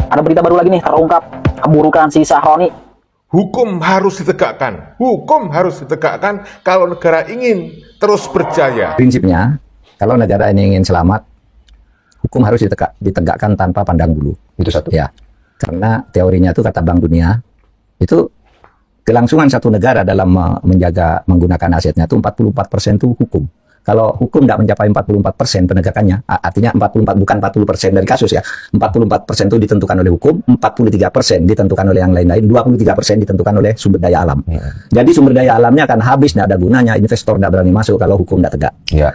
Ada berita baru lagi nih, terungkap keburukan si Sahroni. Hukum harus ditegakkan. Hukum harus ditegakkan kalau negara ingin terus berjaya. Prinsipnya, kalau negara ini ingin selamat, hukum harus ditegakkan tanpa pandang bulu. Itu satu. Ya, karena teorinya itu kata Bank Dunia, itu kelangsungan satu negara dalam menggunakan asetnya itu 44% itu hukum. Kalau hukum tidak mencapai 44% penegakannya, artinya 44 bukan 40% dari kasus ya. 44% itu ditentukan oleh hukum, 43% ditentukan oleh yang lain-lain, 23% ditentukan oleh sumber daya alam. Jadi sumber daya alamnya akan habis, tidak ada gunanya, investor tidak berani masuk kalau hukum tidak tegak.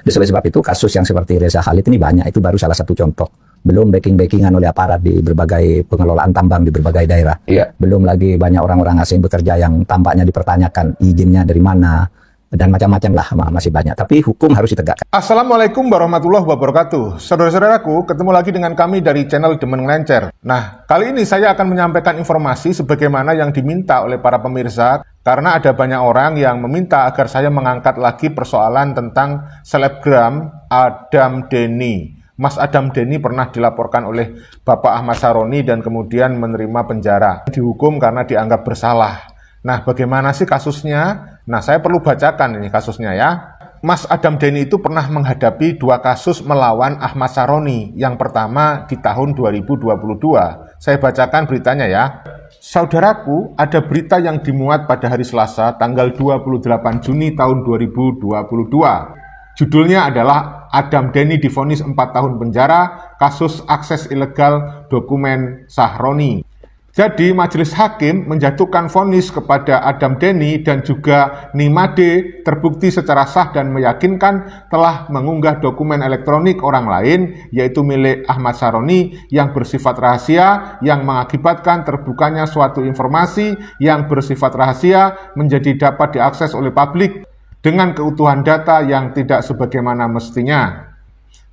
Sebab itu kasus yang seperti Reza Khalid ini banyak, itu baru salah satu contoh. Belum backing-backingan oleh aparat di berbagai pengelolaan tambang di berbagai daerah. Belum lagi banyak orang-orang asing bekerja yang tampaknya dipertanyakan izinnya dari mana, dan macam-macam lah, masih banyak. Tapi hukum harus ditegakkan. Assalamualaikum warahmatullahi wabarakatuh. Saudara-saudaraku, ketemu lagi dengan kami dari channel Demen Ngelencer. Nah, kali ini saya akan menyampaikan informasi sebagaimana yang diminta oleh para pemirsa, karena ada banyak orang yang meminta agar saya mengangkat lagi persoalan tentang selebgram Adam Denny. Mas Adam Denny pernah dilaporkan oleh Bapak Ahmad Sahroni dan kemudian menerima penjara. Dihukum karena dianggap bersalah. Nah, bagaimana sih kasusnya? Nah, saya perlu bacakan ini kasusnya ya. Mas Adam Denny itu pernah menghadapi 2 kasus melawan Ahmad Sahroni. Yang pertama di tahun 2022. Saya bacakan beritanya ya. Saudaraku, ada berita yang dimuat pada hari Selasa, tanggal 28 Juni tahun 2022. Judulnya adalah Adam Denny divonis 4 tahun penjara, kasus akses ilegal dokumen Sahroni. Jadi majelis hakim menjatuhkan vonis kepada Adam Denny dan juga Nimade terbukti secara sah dan meyakinkan telah mengunggah dokumen elektronik orang lain, yaitu milik Ahmad Sahroni yang bersifat rahasia, yang mengakibatkan terbukanya suatu informasi yang bersifat rahasia menjadi dapat diakses oleh publik dengan keutuhan data yang tidak sebagaimana mestinya.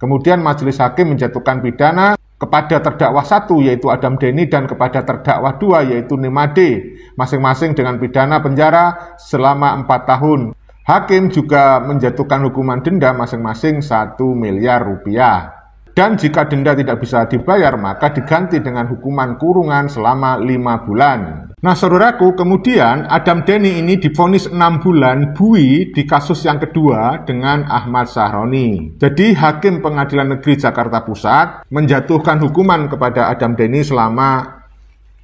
Kemudian majelis hakim menjatuhkan pidana kepada terdakwa 1 yaitu Adam Denny dan kepada terdakwa 2 yaitu Nimade, masing-masing dengan pidana penjara selama 4 tahun. Hakim juga menjatuhkan hukuman denda masing-masing 1 miliar rupiah. Dan jika denda tidak bisa dibayar, maka diganti dengan hukuman kurungan selama 5 bulan. Nah, saudaraku, kemudian Adam Denny ini divonis 6 bulan bui di kasus yang kedua dengan Ahmad Sahroni. Jadi, Hakim Pengadilan Negeri Jakarta Pusat menjatuhkan hukuman kepada Adam Denny selama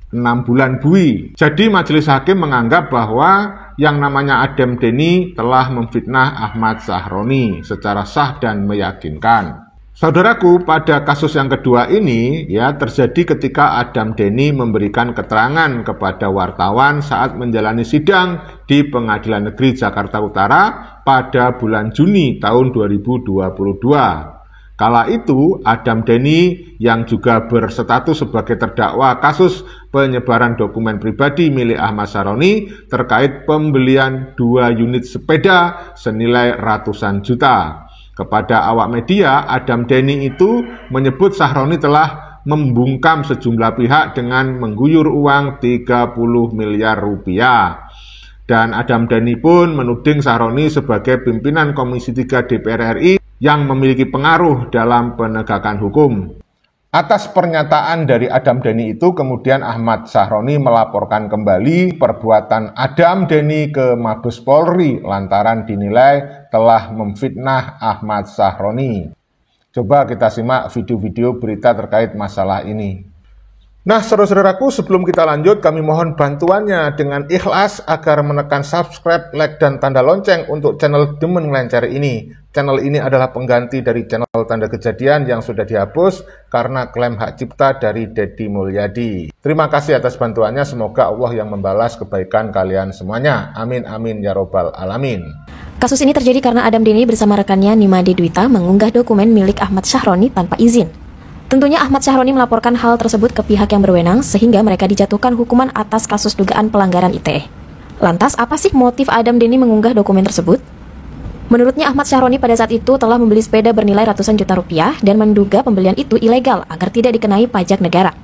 6 bulan bui. Jadi, majelis hakim menganggap bahwa yang namanya Adam Denny telah memfitnah Ahmad Sahroni secara sah dan meyakinkan. Saudaraku, pada kasus yang kedua ini ya terjadi ketika Adam Denny memberikan keterangan kepada wartawan saat menjalani sidang di Pengadilan Negeri Jakarta Utara pada bulan Juni tahun 2022. Kala itu Adam Denny yang juga berstatus sebagai terdakwa kasus penyebaran dokumen pribadi milik Ahmad Sahroni terkait pembelian 2 unit sepeda senilai ratusan juta. Kepada awak media, Adam Denny itu menyebut Sahroni telah membungkam sejumlah pihak dengan mengguyur uang 30 miliar rupiah. Dan Adam Denny pun menuding Sahroni sebagai pimpinan Komisi 3 DPR RI yang memiliki pengaruh dalam penegakan hukum. Atas pernyataan dari Adam Denny itu, kemudian Ahmad Sahroni melaporkan kembali perbuatan Adam Denny ke Mabes Polri lantaran dinilai telah memfitnah Ahmad Sahroni. Coba kita simak video-video berita terkait masalah ini. Nah, saudara-saudaraku, sebelum kita lanjut, kami mohon bantuannya dengan ikhlas agar menekan subscribe, like, dan tanda lonceng untuk channel Demen Ngelencer ini. Channel ini adalah pengganti dari channel Tanda Kejadian yang sudah dihapus karena klaim hak cipta dari Deddy Mulyadi. Terima kasih atas bantuannya, semoga Allah yang membalas kebaikan kalian semuanya. Amin, amin, ya robbal alamin. Kasus ini terjadi karena Adam Denny bersama rekannya Nimade Dwita mengunggah dokumen milik Ahmad Sahroni tanpa izin. Tentunya Ahmad Sahroni melaporkan hal tersebut ke pihak yang berwenang sehingga mereka dijatuhkan hukuman atas kasus dugaan pelanggaran ITE. Lantas, apa sih motif Adam Denny mengunggah dokumen tersebut? Menurutnya Ahmad Sahroni pada saat itu telah membeli sepeda bernilai ratusan juta rupiah dan menduga pembelian itu ilegal agar tidak dikenai pajak negara.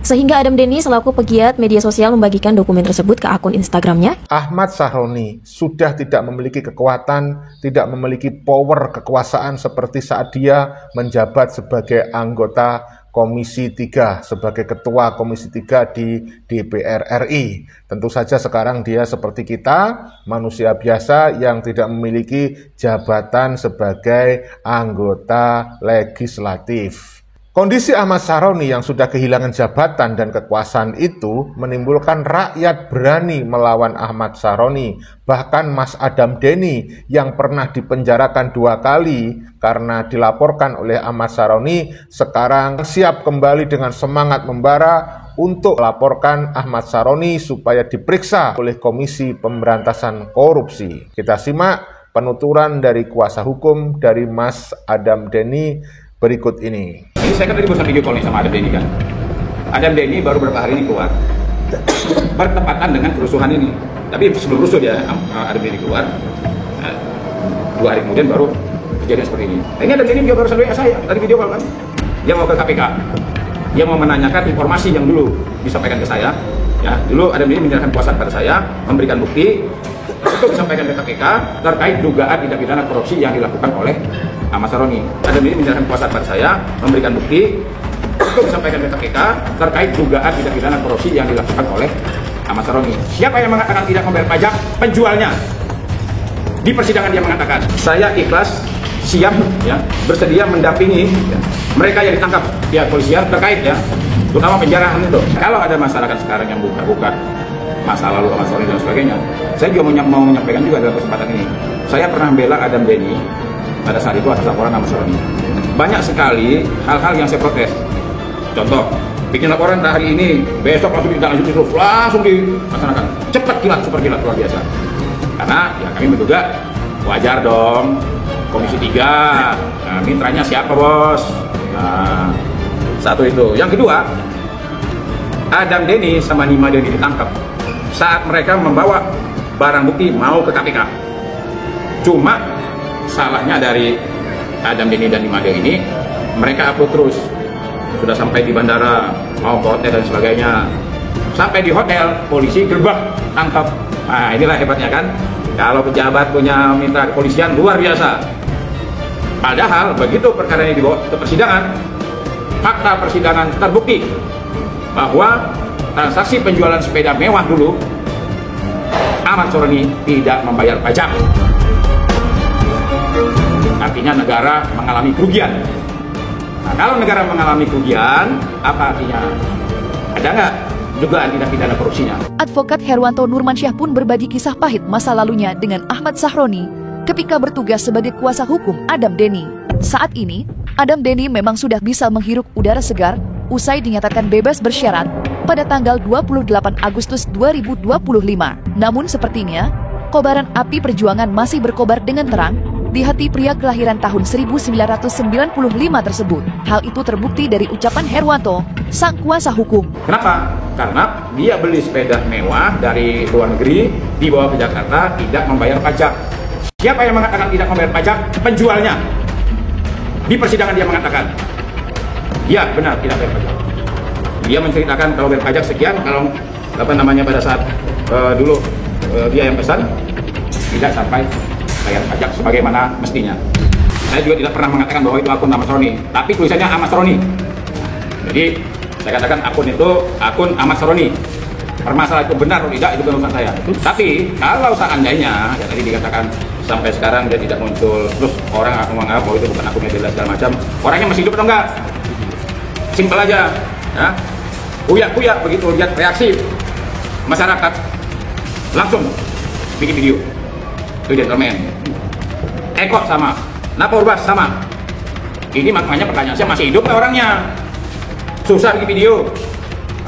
Sehingga Adam Denny selaku pegiat media sosial membagikan dokumen tersebut ke akun Instagramnya. Ahmad Sahroni sudah tidak memiliki kekuatan, tidak memiliki power kekuasaan seperti saat dia menjabat sebagai anggota Komisi 3 sebagai Ketua Komisi 3 di DPR RI. Tentu saja sekarang dia seperti kita, manusia biasa yang tidak memiliki jabatan sebagai anggota legislatif. Kondisi Ahmad Sahroni yang sudah kehilangan jabatan dan kekuasaan itu menimbulkan rakyat berani melawan Ahmad Sahroni. Bahkan Mas Adam Denny yang pernah dipenjarakan 2 kali karena dilaporkan oleh Ahmad Sahroni sekarang siap kembali dengan semangat membara untuk melaporkan Ahmad Sahroni supaya diperiksa oleh Komisi Pemberantasan Korupsi. Kita simak penuturan dari kuasa hukum dari Mas Adam Denny berikut ini. Ini saya kan tadi bosan video call nih sama Adam Denny kan. Adam Denny baru beberapa hari ini keluar, bertepatan dengan kerusuhan ini. Tapi sebelum rusuh dia Adam Denny keluar, 2 hari kemudian baru kejadian seperti ini. Nah, ini Adam Denny juga baru sampai saya tadi video call kan. Dia mau ke KPK, dia mau menanyakan informasi yang dulu disampaikan ke saya. Ya, dulu Adam Denny menyerahkan kuasa pada saya, memberikan bukti untuk disampaikan ke KPK terkait dugaan tindak pidana korupsi yang dilakukan oleh Ahmad Sahroni. Adam Denny menyerahkan kuasa pada saya, memberikan bukti untuk disampaikan ke KPK terkait dugaan tindak pidana korupsi yang dilakukan oleh Ahmad Sahroni. Siapa yang mengatakan tidak membayar pajak? Penjualnya. Di persidangan dia mengatakan, saya ikhlas, siap, ya, bersedia mendampingi ya, mereka yang ditangkap pihak polisian terkait ya, terutama penjarahan itu. Kalau ada masyarakat sekarang yang buka-buka masa lalu Ahmad Sahroni dan sebagainya, saya juga mau menyampaikan juga dalam kesempatan ini. Saya pernah membela Adam Denny pada saat itu atas laporan Ahmad Sahroni. Banyak sekali hal-hal yang saya protes. Contoh, bikin laporan hari ini, besok langsung ditindaklanjuti terus, langsung dilaksanakan. Cepat kilat, super kilat, luar biasa. Karena ya kami menduga wajar dong, Komisi 3, nah, mitranya siapa bos? Nah, satu itu. Yang kedua, Adam Denny sama Nima Denny ditangkap saat mereka membawa barang bukti mau ke KPK. Cuma salahnya dari Adam Denny dan Nima Denny ini, mereka upload terus. Sudah sampai di bandara, mau ke hotel dan sebagainya. Sampai di hotel, polisi gerbak, tangkap. Nah, inilah hebatnya kan. Kalau pejabat punya mitra kepolisian, luar biasa. Padahal begitu perkara ini dibawa ke persidangan, fakta persidangan terbukti bahwa transaksi penjualan sepeda mewah dulu, Ahmad Sahroni tidak membayar pajak. Artinya negara mengalami kerugian. Nah, kalau negara mengalami kerugian, apa artinya? Ada nggak dugaan tindak pidana korupsinya? Advokat Herwanto Nurmansyah pun berbagi kisah pahit masa lalunya dengan Ahmad Sahroni ketika bertugas sebagai kuasa hukum Adam Denny. Saat ini, Adam Denny memang sudah bisa menghirup udara segar usai dinyatakan bebas bersyarat pada tanggal 28 Agustus 2025. Namun sepertinya, kobaran api perjuangan masih berkobar dengan terang di hati pria kelahiran tahun 1995 tersebut. Hal itu terbukti dari ucapan Herwanto, sang kuasa hukum. Kenapa? Karena dia beli sepeda mewah dari luar negeri, dibawa ke Jakarta, tidak membayar pajak. Siapa yang mengatakan tidak membayar pajak? Penjualnya. Di persidangan dia mengatakan, ya benar tidak bayar pajak. Dia menceritakan kalau bayar pajak sekian, kalau pada saat dulu dia yang pesan, tidak sampai bayar pajak sebagaimana mestinya. Saya juga tidak pernah mengatakan bahwa itu akun Ahmad Sahroni, tapi tulisannya Ahmad Sahroni. Jadi saya katakan akun itu akun Ahmad Sahroni. Permasalahan itu benar atau tidak itu bukan urusan saya. Tapi kalau seandainya ya tadi dikatakan sampai sekarang dia tidak muncul, terus orang akan menganggap bahwa itu bukan akunnya dia segala macam. Orangnya masih hidup atau enggak? Simpel aja, ya. Kuyak-kuyak begitu lihat reaksi masyarakat langsung bikin video. Itu gentleman. Eko sama, Napa Urbas sama. Ini makanya pertanyaan saya, masih hidup nggak orangnya? Susah bikin video.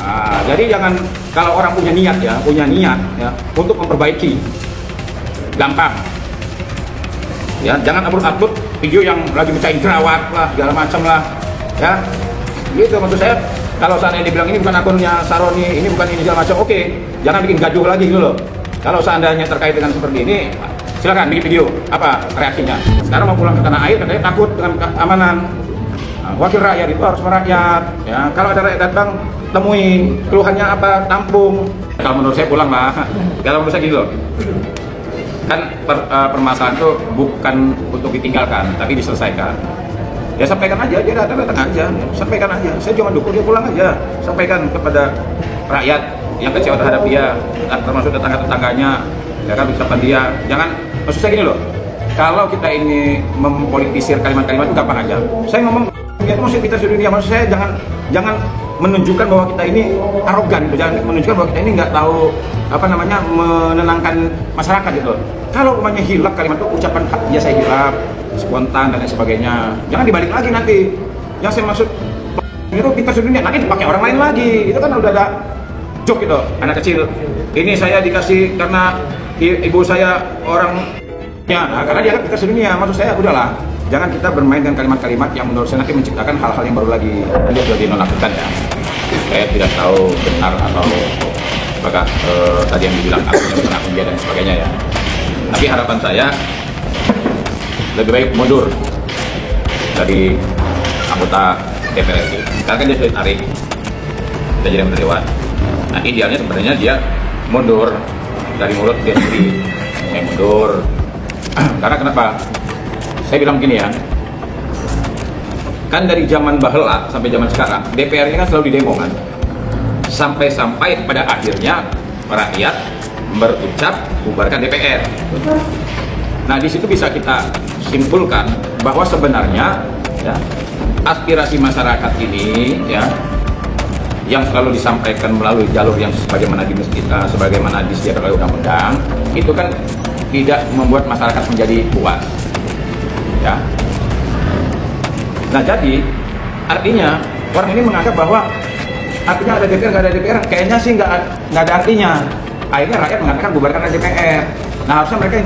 Nah, jadi jangan, kalau orang punya niat ya untuk memperbaiki, gampang. Ya, jangan upload video yang lagi mecahin jerawat lah, segala macam lah. Ya, gitu maksud saya. Kalau seandainya dibilang ini bukan akunnya Sahroni, ini bukan ini segala macam, oke, jangan bikin gaduh lagi gitu loh. Kalau seandainya terkait dengan seperti ini, silakan bikin video. Apa reaksinya? Sekarang mau pulang ke tanah air, katanya takut dengan keamanan. Nah, wakil rakyat itu harus merakyat. Ya, kalau ada rakyat datang, temui keluhannya apa, tampung. Kalau menurut saya pulang lah. Kalau menurut saya gitu loh. Kan permasalahan itu bukan untuk ditinggalkan, tapi diselesaikan. ya sampaikan aja, dia datang aja, sampaikan aja. Saya cuma dukung dia pulang aja, sampaikan kepada rakyat yang kecewa terhadap dia, termasuk tetangga-tetangganya, ya kan, ucapan dia. Jangan, maksud saya gini loh, kalau kita ini mempolitisir kalimat-kalimat itu gampang aja. Saya ngomong, itu maksud kita sedunia, maksud saya jangan menunjukkan bahwa kita ini arogan, gitu. Jangan menunjukkan bahwa kita ini nggak tahu menenangkan masyarakat gitu. Kalau umpamanya hilaf kalimat itu, ucapan dia saya hilaf, spontan dan lain sebagainya, jangan dibalik lagi nanti. Yang saya maksud itu kita sedunia, nanti dipakai orang lain lagi. Itu kan udah ada joke gitu, anak kecil. Ini saya dikasih karena ibu saya orangnya, karena dia kita sedunia. Maksud saya udahlah, jangan kita bermain dengan kalimat-kalimat yang menurut saya nanti menciptakan hal-hal yang baru lagi. Dia sudah dinonaktifkan ya. Saya tidak tahu benar atau apakah tadi yang dibilang akun dia dan sebagainya ya. Tapi harapan saya lebih baik mundur dari anggota DPR RI. Karena kan dia sudah tarik, sudah jadi anggota dewan. Nah idealnya sebenarnya dia mundur dari mulut dia sendiri. Saya mundur. Karena kenapa? Saya bilang begini ya, kan dari zaman bahela sampai zaman sekarang DPR ini kan selalu didemo kan, sampai pada akhirnya rakyat berucap bubarkan DPR. Nah di situ bisa kita simpulkan bahwa sebenarnya ya, aspirasi masyarakat ini ya, yang selalu disampaikan melalui jalur yang sebagaimana disediakan oleh undang-undang, itu kan tidak membuat masyarakat menjadi puas. Ya. Nah jadi artinya orang ini menganggap bahwa artinya ada DPR nggak ada DPR, kayaknya sih nggak ada artinya. Akhirnya rakyat mengatakan bubarkan DPR. Nah harusnya mereka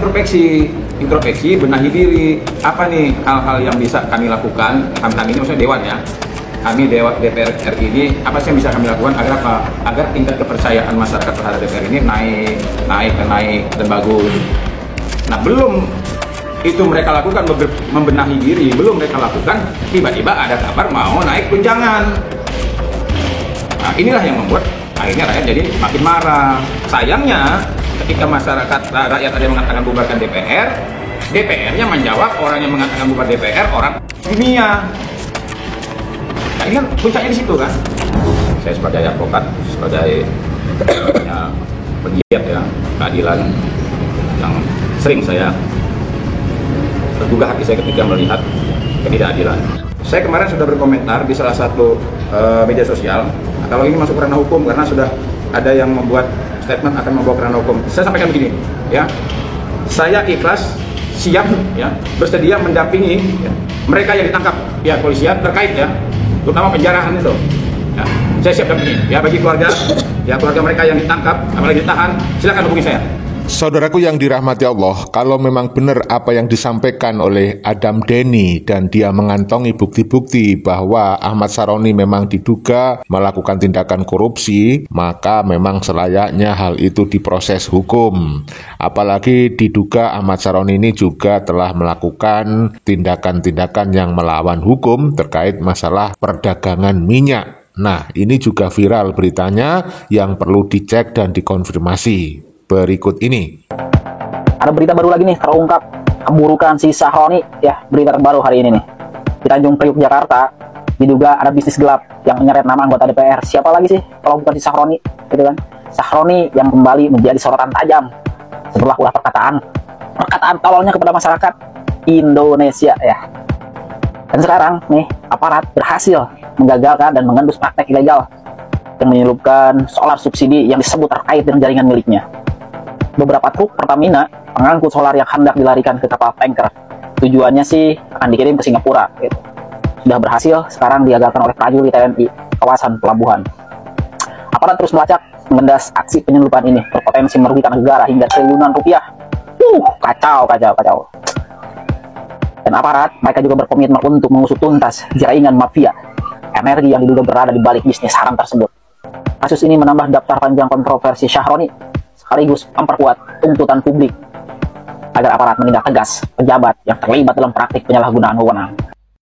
introspeksi, benahi diri. Apa nih hal-hal yang bisa kami lakukan? Kami ini maksudnya dewan ya. Kami DPR RI ini apa sih yang bisa kami lakukan agar apa? Agar tingkat kepercayaan masyarakat terhadap DPR ini naik dan bagus. Nah belum itu mereka lakukan, membenahi diri, belum mereka lakukan, tiba-tiba ada kabar mau naik tunjangan. Nah inilah yang membuat akhirnya rakyat jadi makin marah. Sayangnya ketika rakyat ada yang mengatakan bubarkan DPR, DPR-nya menjawab orang yang mengatakan bubar DPR orang dunia. Nah ini kan puncaknya di situ kan. Saya sebagai advokat, sebagai pegiat ya keadilan yang sering saya tergugah hati saya ketika melihat ketidakadilan. Saya kemarin sudah berkomentar di salah satu media sosial, kalau ini masuk ranah hukum karena sudah ada yang membuat statement akan membawa ke ranah hukum. Saya sampaikan begini, ya, saya ikhlas, siap, ya, bersedia mendampingi ya, mereka yang ditangkap ya polisian terkait ya, terutama penjarahan itu. Ya, saya siap dampingi. Ya bagi keluarga mereka yang ditangkap, apalagi ditahan, silakan hubungi saya. Saudaraku yang dirahmati Allah, kalau memang benar apa yang disampaikan oleh Adam Denny dan dia mengantongi bukti-bukti bahwa Ahmad Syaroni memang diduga melakukan tindakan korupsi, maka memang selayaknya hal itu diproses hukum. Apalagi diduga Ahmad Syaroni ini juga telah melakukan tindakan-tindakan yang melawan hukum terkait masalah perdagangan minyak. Nah, ini juga viral beritanya yang perlu dicek dan dikonfirmasi. Berikut ini. Ada berita baru lagi nih, terungkap keburukan si Syaroni ya, berita terbaru hari ini nih. Di Tanjung Priok, Jakarta, diduga ada bisnis gelap yang menyeret nama anggota DPR. Siapa lagi sih kalau bukan si Syaroni, gitu kan? Syaroni yang kembali menjadi sorotan tajam setelah ulah perkataan tololnya kepada masyarakat Indonesia ya. Dan sekarang nih, aparat berhasil menggagalkan dan mengendus praktek ilegal yang menyelupkan solar subsidi yang disebut terkait dengan jaringan miliknya. Beberapa truk Pertamina pengangkut solar yang hendak dilarikan ke kapal tanker. Tujuannya sih akan dikirim ke Singapura. Gitu. Sudah berhasil, sekarang digagalkan oleh prajurit TNI kawasan pelabuhan. Aparat terus melacak mengendas aksi penyelundupan ini berpotensi merugikan negara hingga triliunan rupiah. Kacau. Dan aparat mereka juga berkomitmen untuk mengusut tuntas jaringan mafia energi yang diduga berada di balik bisnis haram tersebut. Kasus ini menambah daftar panjang kontroversi Syaroni, sekaligus memperkuat tuntutan publik agar aparat menindak tegas pejabat yang terlibat dalam praktik penyalahgunaan wewenang.